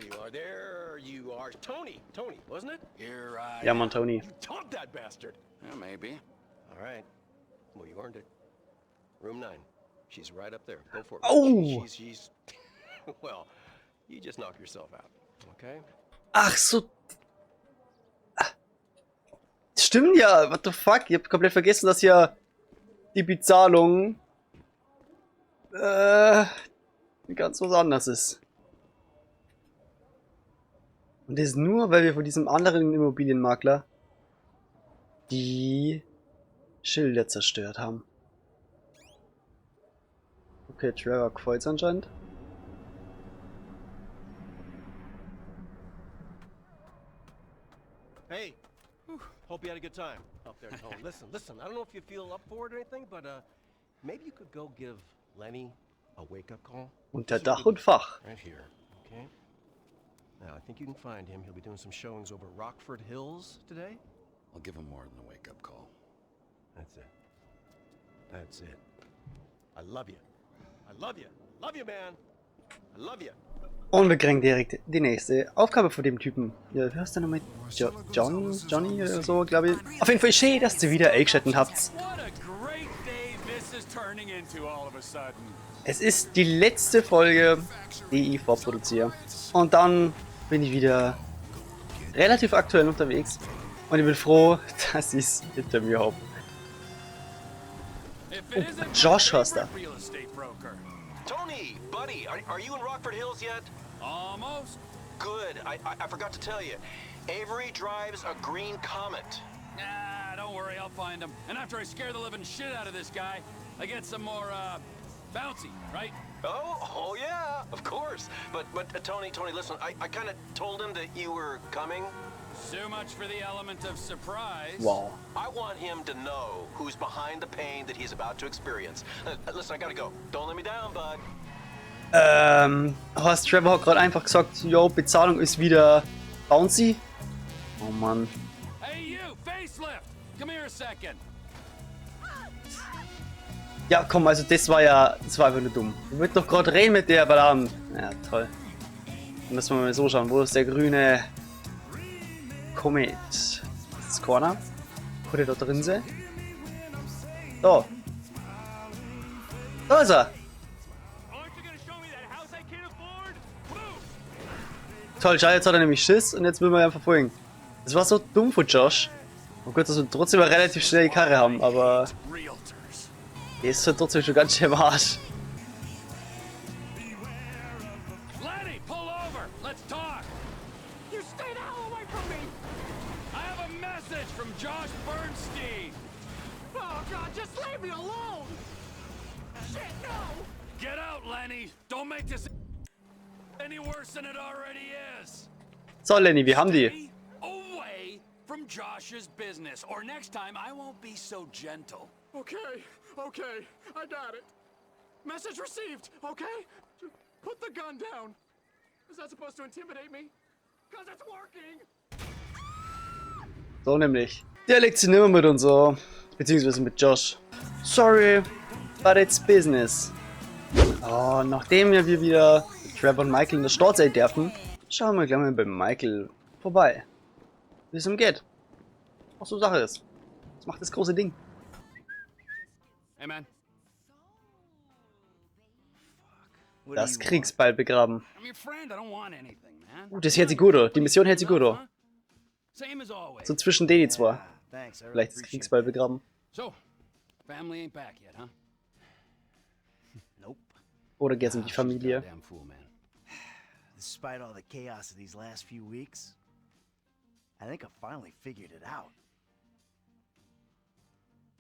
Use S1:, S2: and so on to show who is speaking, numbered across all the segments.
S1: you are. There you are. Tony, wasn't it?
S2: Here I
S3: Ja, Mann, Tony.
S1: You topped that bastard.
S2: Yeah, maybe.
S1: All right. Well, you earned it. Room 9. She's right up there. Go for it.
S3: Oh.
S1: She's well, you just knock yourself out. Okay?
S3: Ach so. Stimmt ja, what the fuck? Ich hab komplett vergessen, dass ja die Bezahlung ganz was anderes ist. Und das nur, weil wir von diesem anderen Immobilienmakler die Schilder zerstört haben. Okay, Trevor gefällt's anscheinend.
S1: Hey, hope you had a good time up there, Tone. Listen, I don't know if you feel up for it or anything, but maybe you could go give Lenny a wake-up call.
S3: Unter Dach und Fach.
S1: Right here, okay? Now, I think you can find him. He'll be doing some showings over Rockford Hills today.
S2: I'll give him more than a wake-up call.
S1: That's it. That's it. I love you. I love you. Love you, man. I love you.
S3: Und wir kriegen direkt die nächste Aufgabe von dem Typen. Ja, wie heißt der nochmal? Johnny oder so, glaube ich. Auf jeden Fall schön, dass ihr wieder eingeschaltet habt. Es ist die letzte Folge, die ich vorproduziere. Und dann bin ich wieder relativ aktuell unterwegs. Und ich bin froh, dass ich es hinter mir habe. Oh, Josh heißt er.
S1: Tony, buddy, are you in Rockford Hills yet?
S2: Almost.
S1: Good. I forgot to tell you. Avery drives a green Comet.
S2: Nah, don't worry, I'll find him. And after I scare the living shit out of this guy, I get some more, bouncy, right?
S1: Oh yeah, of course. But Tony, listen, I kind of told him that you were coming.
S2: So much for the element of surprise.
S3: Wow.
S1: I want him to know who's behind the pain that he's about to experience. Listen, I gotta go. Don't let me down, bud.
S3: Horst Trevor hat gerade einfach gesagt, yo, Bezahlung ist wieder bouncy. Oh Mann.
S2: Hey you, facelift! Come here a second.
S3: Ja, komm, also das war einfach nur dumm. Ich wollte doch gerade reden mit der Ballon. Ja, toll. Dann müssen wir mal so schauen, wo ist der grüne Comet? Das Corner. Könnte da drin sein? Da. Da ist er. Toll, schau, jetzt hat er nämlich Schiss und jetzt will man ihn verfolgen. Das war so dumm von Josh. Oh Gott, dass wir trotzdem eine relativ schnelle Karre haben, aber der ist halt trotzdem schon ganz schön im Arsch.
S2: Lenny, pull over. Let's talk. You stay the hell away from me. I have a message from Josh Bernstein. Oh God, just leave me alone. Shit, no. Get out, Lenny. Don't make this any worse than it already is.
S3: So, Lenny, wir haben die.
S2: Stay away from Josh's business, or next time I won't be so gentle.
S4: Okay, I got it. Message received, okay? Put the gun down. Is that supposed to intimidate me? Cause it's working!
S3: So nämlich. Der legt sich nimmer mit uns so. Beziehungsweise mit Josh. Sorry, but it's business. Oh, nachdem wir wieder mit Trevor und Michael in der Stadt sein dürfen, schauen wir gleich mal bei Michael vorbei. Wie es ihm geht. Was so Sache ist. Das macht das große Ding.
S2: Hey man.
S3: Das Kriegsball begraben.
S2: I'm your friend. I don't want anything, man.
S3: Das hält sich gut an. Die Mission hält sich gut an.
S2: Same as always.
S3: So zwischen denen zwei.
S4: Thanks, I really
S3: Vielleicht das
S4: appreciate
S3: Kriegsball begraben.
S2: So, family ain't back yet, huh?
S4: Nope.
S3: Oder geht's um die Familie?
S2: Goddamn fool, man.
S4: Despite all the chaos of these last few weeks, I think I finally figured it out.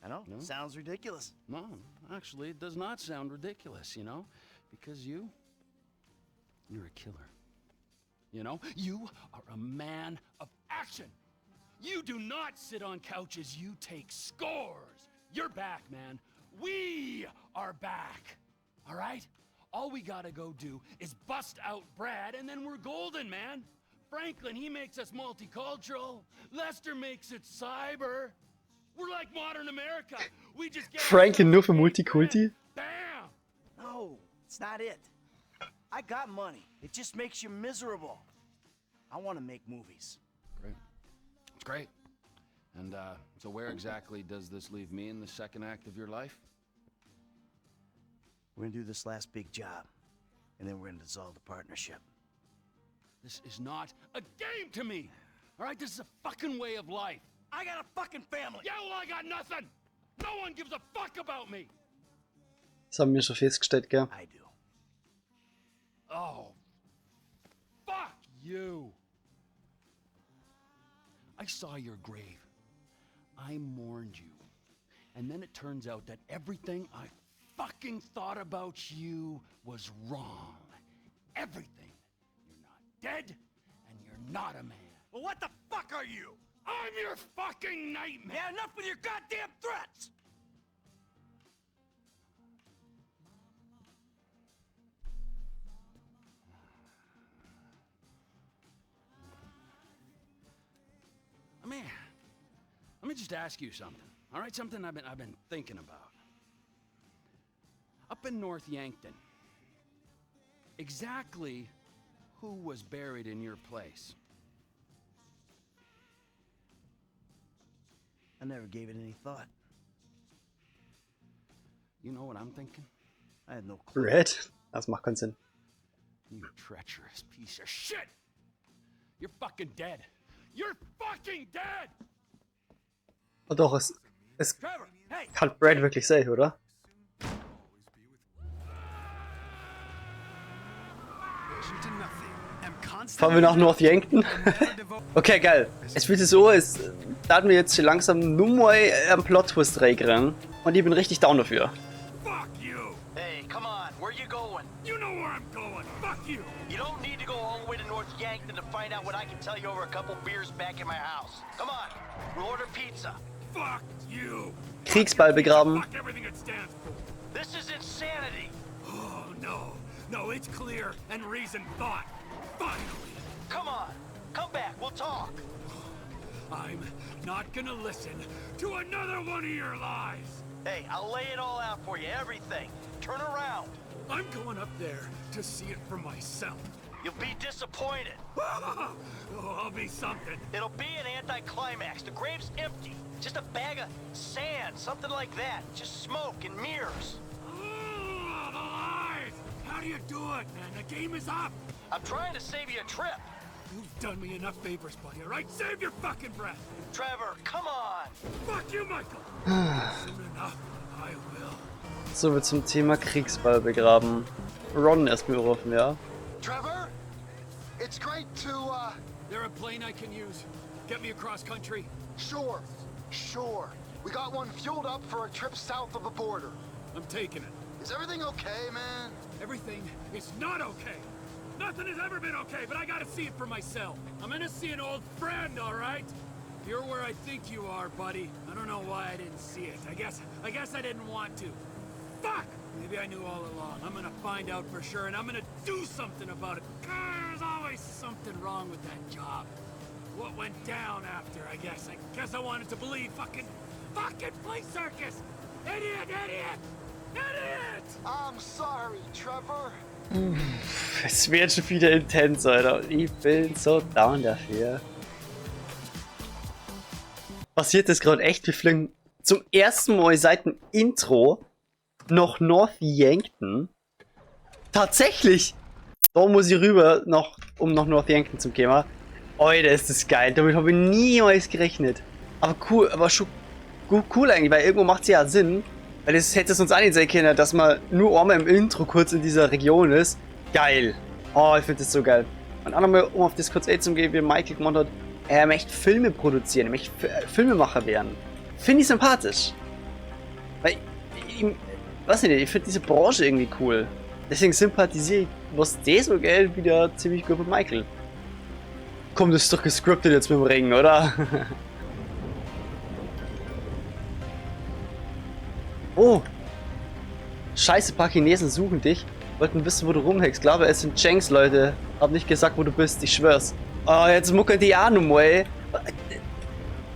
S4: I know,
S2: No?
S4: sounds ridiculous.
S2: No, actually, it does not sound ridiculous, you know? Because you're a killer. You know? You are a man of action. You do not sit on couches, you take scores. You're back, man. We are back. All right? All we gotta go do is bust out Brad, and then we're golden, man. Franklin, he makes us multicultural. Lester makes it cyber. We're like modern America. We just get
S3: Franklin nur für Multikulti?
S2: Bam!
S4: No, it's not it. I got money. It just makes you miserable.
S5: I want to make movies.
S2: Great. It's great. And, so where exactly does this leave me in the second act of your life?
S5: We're gonna do this last big job, and then we're gonna dissolve the partnership.
S2: This is not a game to me! Alright, this is a fucking way of life!
S5: I got a fucking family!
S2: Yeah, well, I got nothing! No one gives a fuck about me!
S3: Das haben wir schon festgestellt, gell?
S5: I do.
S2: Oh. Fuck you! I saw your grave. I mourned you. And then it turns out that everything I fucking thought about you was wrong. Everything. You're not dead, and you're not a man.
S5: Well, what the fuck are you?
S2: I'm your fucking nightmare!
S5: Yeah, enough with your goddamn threats!
S2: Let me just ask you something. All right, something I've been thinking about. Up in North Yankton, exactly who was buried in your place?
S5: I never gave it any thought.
S2: You know what I'm thinking?
S5: I had no clue.
S3: Red? Das macht keinen Sinn.
S2: You treacherous piece of shit! You're fucking dead! You're fucking dead!
S3: Oh doch, es
S5: Trevor, hey!
S3: kann Brad wirklich sein, oder? Fahren wir nach North Yankton? Okay, geil. Es fühlt sich so, als da wir jetzt langsam nur mal einen Plot-Twist reinkriegen. Und ich bin richtig down dafür.
S5: Fuck you! Hey, come on, where you going?
S4: You know where I'm going. Fuck you.
S5: You don't need to go all the way to North Yankton to find out what I can tell you over a couple beers back in my house. Come on, we'll order pizza.
S4: Fuck you.
S3: Kriegsball begraben.
S4: Fuck everything it stands for.
S5: This is insanity.
S4: Oh, no. No, it's clear and reasoned thought. Finally.
S5: Come on, come back, we'll talk.
S4: I'm not gonna listen to another one of your lies.
S5: Hey, I'll lay it all out for you, everything. Turn around.
S4: I'm going up there to see it for myself.
S5: You'll be disappointed.
S4: Oh, I'll be something.
S5: It'll be an anticlimax. The grave's empty. Just a bag of sand, something like that. Just smoke and mirrors.
S4: Oh, the lies. How do you do it, man? The game is up.
S5: I'm trying to save you a trip.
S4: You've done me enough favors, buddy, all right? Save your fucking breath.
S5: Trevor, come on.
S4: Fuck you, Michael. Soon enough, I will.
S3: So wird zum Thema Kriegsball begraben. Ron erstmal gerufen, ja.
S6: Trevor, it's great to,
S4: There a plane I can use? Get me across country?
S6: sure. We got one fueled up for a trip south of the border.
S4: I'm taking it.
S6: Is everything okay, man?
S4: Everything is not okay. Nothing has ever been okay, but I gotta see it for myself. I'm gonna see an old friend, all right? You're where I think you are, buddy. I don't know why I didn't see it. I guess I didn't want to. Fuck! Maybe I knew all along. I'm gonna find out for sure, and I'm gonna do something about it. There's always something wrong with that job. What went down after, I guess. I guess I wanted to believe fucking play circus! Idiot!
S6: I'm sorry, Trevor.
S3: Es wird schon wieder intens, Alter. Ich bin so down dafür. Passiert das gerade echt? Wir fliegen zum ersten Mal seit dem Intro nach North Yankton. Tatsächlich! Da muss ich rüber, um nach North Yankton zu kommen. Alter, ist das geil. Damit habe ich niemals gerechnet. Aber cool, aber schon cool eigentlich, weil irgendwo macht es ja Sinn. Weil es hätte es uns auch nicht sein können, dass man nur einmal im Intro kurz in dieser Region ist. Geil. Oh, ich finde das so geil. Und auch nochmal, um auf das kurz einzugehen, wie Michael gemeint hat, er möchte Filme produzieren, er möchte Filmemacher werden. Finde ich sympathisch. Weil, weiß nicht, ich finde diese Branche irgendwie cool. Deswegen sympathisiere ich, was das so geil, wieder ziemlich gut mit Michael. Komm, das ist doch gescriptet jetzt mit dem Ring, oder? Oh! Scheiße, paar Chinesen suchen dich. Wollten wissen, wo du rumhängst. Glaube, es sind Chengs, Leute. Hab nicht gesagt, wo du bist, ich schwör's. Oh, jetzt muckern die auch nochmal, ey.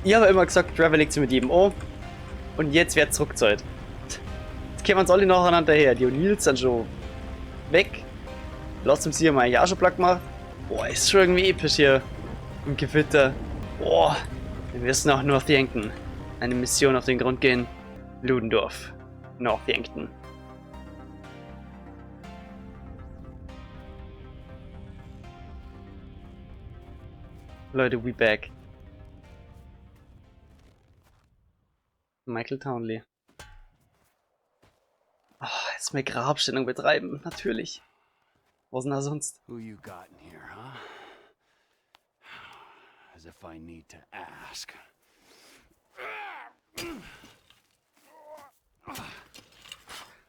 S3: Ich habe immer gesagt, Trevor legt sie mit jedem um. Und jetzt wird's Rückzeit. Jetzt kämen uns alle nacheinander her. Die O'Neills sind schon weg. Lass uns hier mal ja schon platt gemacht. Boah, ist schon irgendwie episch hier im Gewitter. Boah, wir müssen nach Northampton. Eine Mission auf den Grund gehen. Ludendorff. Northampton. Leute, we back. Michael Townley. Oh, jetzt mehr Grabstellung betreiben, natürlich. Was denn da sonst?
S2: Who you got in here, huh? As if I need to ask.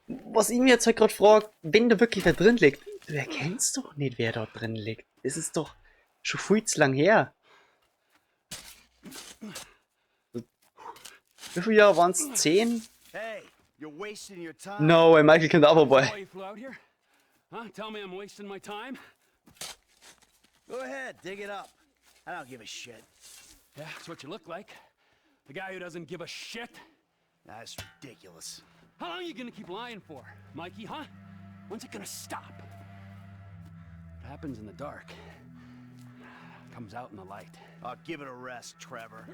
S3: Was ich mir jetzt halt gerade frage, wenn da wirklich wer drin liegt, du erkennst doch nicht, wer dort drin liegt. Das ist doch schon viel zu lang her. Wie viele Jahre waren es? 10?
S5: Hey, you're wasting your time.
S3: No way, Michael kommt auch vorbei.
S2: Why you flew out here? Huh? Tell me I'm wasting my time?
S5: Go ahead, dig it up. I don't give a shit.
S2: Yeah, that's what you look like. The guy who doesn't give a shit.
S5: That's ridiculous.
S2: How long are you gonna keep lying for, Mikey, huh? When's it gonna stop? What happens in the dark comes out in the light.
S5: Oh, give it a rest, Trevor.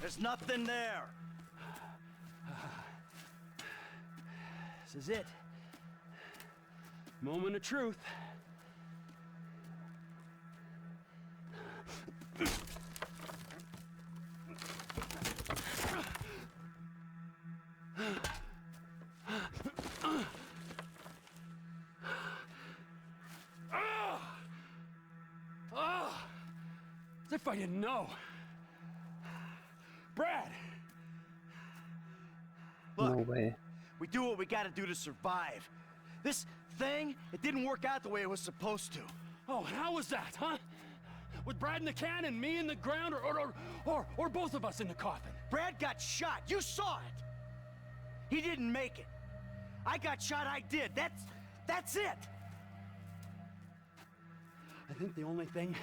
S5: There's nothing there.
S2: This is it. Moment of truth. As if I didn't know. Brad!
S3: No way.
S5: We do what we gotta do to survive. This thing, it didn't work out the way it was supposed to.
S2: Oh, and how was that, huh? With Brad in the can and me in the ground, or both of us in the coffin?
S5: Brad got shot. You saw it. He didn't make it. I got shot. I did. That's it.
S2: I think the only thing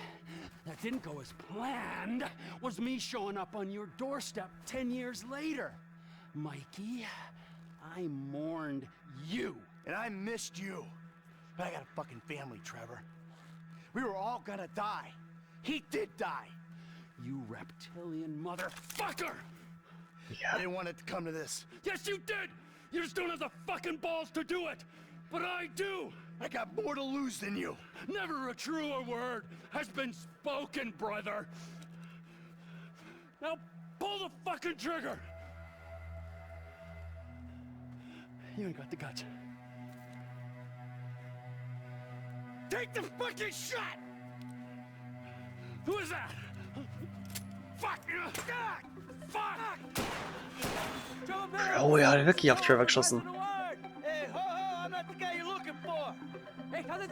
S2: that didn't go as planned was me showing up on your doorstep 10 years later. Mikey, I mourned you.
S5: And I missed you. But I got a fucking family, Trevor. We were all gonna die. He did die.
S2: You reptilian motherfucker!
S5: I didn't want it to come to this.
S2: Yes, you did! You just don't have the fucking balls to do it! But I do!
S5: I got more to lose than you.
S2: Never a truer word has been spoken, brother! Now pull the fucking trigger! You ain't got the guts.
S5: Take the fucking shot!
S2: Who is that? Fuck! Fuck!
S3: Oh ja, hat wirklich auf Trevor geschossen.
S5: Hey, ho, ho, I'm not the guy you're looking for.
S4: Hey, how's it?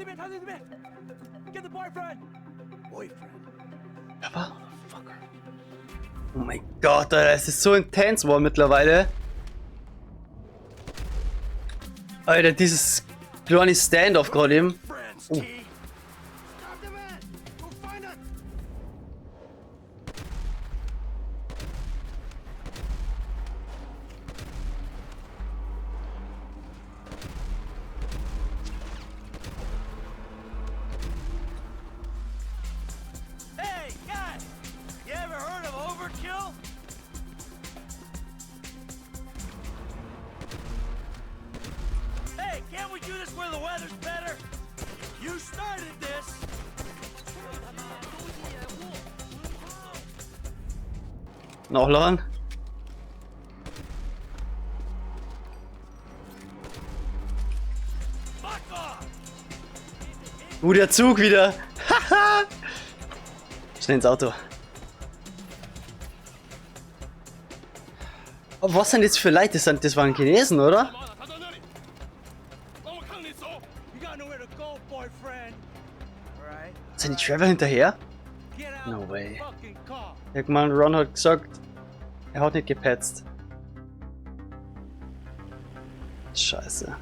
S4: Get the boyfriend!
S5: Boyfriend.
S3: Aber? Oh mein Gott, Alter, es ist so intens geworden mittlerweile. Alter, dieses kleine Standoff gerade eben.
S5: Friends, T. Stop the man! Go find us! Hey, guys! You ever heard of overkill? Hey, can't we do this where the weather's better? You started this!
S3: Nachladen.
S5: Fuck off!
S3: Der Zug wieder. Haha. Schnell ins Auto. Aber was sind jetzt für Leute? Das waren Chinesen, oder?
S5: You got nowhere to go, boyfriend. Alright?
S3: Sind die Trevor hinterher?
S5: Get out
S3: No
S5: of the
S3: way.
S5: fucking car.
S3: Ja, man, Ron hat gesagt, er hat nicht gepetzt. Scheiße.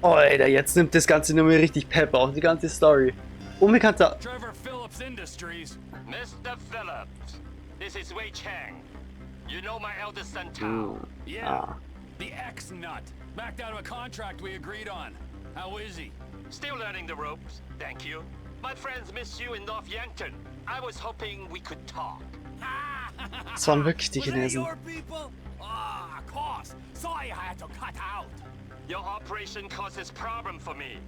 S3: Alter, jetzt nimmt das Ganze nur mal richtig Pep, auch die ganze Story. Unbekannter.
S2: Trevor Phillips Industries.
S7: Mr. Phillips, this is Wei Chang. You know my eldest son Tao.
S2: Yeah.
S3: Ah.
S4: The ex-nut. Backed out of a contract we agreed on. How is he?
S5: Still learning the ropes, thank you. My friends miss you in North Yankton. I was hoping we could talk.
S3: Das waren wirklich die
S4: Was that
S3: Chinesen.
S4: your people? Ah, of course. Sorry I had to cut out.
S5: Your operation causes problem for me.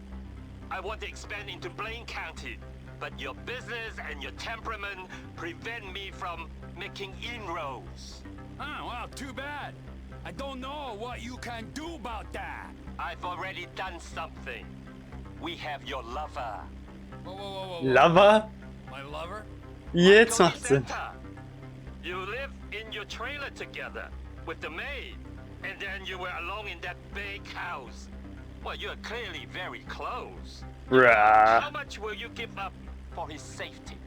S5: I want to expand into Blaine County, but your business and your temperament prevent me from making inroads.
S4: Oh, well, too bad. I don't know what you can do about that.
S5: I've already done something. We have your lover.
S4: Whoa, whoa, whoa, whoa, whoa.
S3: Lava?
S4: My lover?
S3: Jetzt
S5: Cody
S3: macht's Sinn.
S5: Santa. You live in your trailer together with the maid, and then you were alone in that big house. Well, you're clearly very close. How
S3: Bruh.
S5: much will you give up for his safety?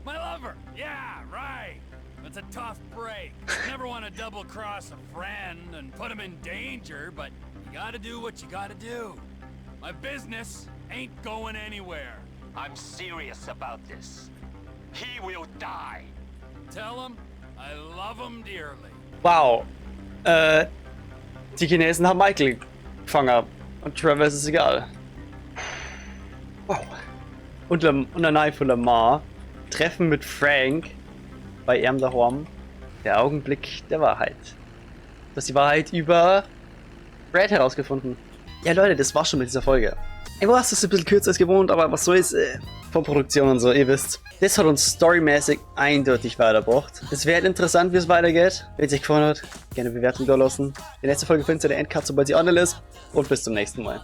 S4: My lover. Yeah, right. It's a tough break. Never want to double-cross a friend and put him in danger, but you gotta do what you gotta do. My business ain't going anywhere.
S5: I'm serious about this. He will die.
S4: Tell him I love him dearly.
S3: Wow. Die Chinesen haben Michael gefangen. Und Trevor ist es egal. Wow. Und der Knife von Lamar. Treffen mit Frank. Bei ihm daheim. Der Augenblick der Wahrheit. Du hast die Wahrheit über Brad herausgefunden. Ja Leute, das war's schon mit dieser Folge. Ich weiß, es ist ein bisschen kürzer als gewohnt, aber was soll's, Vorproduktion und so, ihr wisst. Das hat uns storymäßig eindeutig weitergebracht. Es wäre interessant, wie es weitergeht. Wenn es euch gefallen hat, gerne eine Bewertung da lassen. Die nächste Folge findet ihr in der Endcard, sobald sie online ist. Und bis zum nächsten Mal.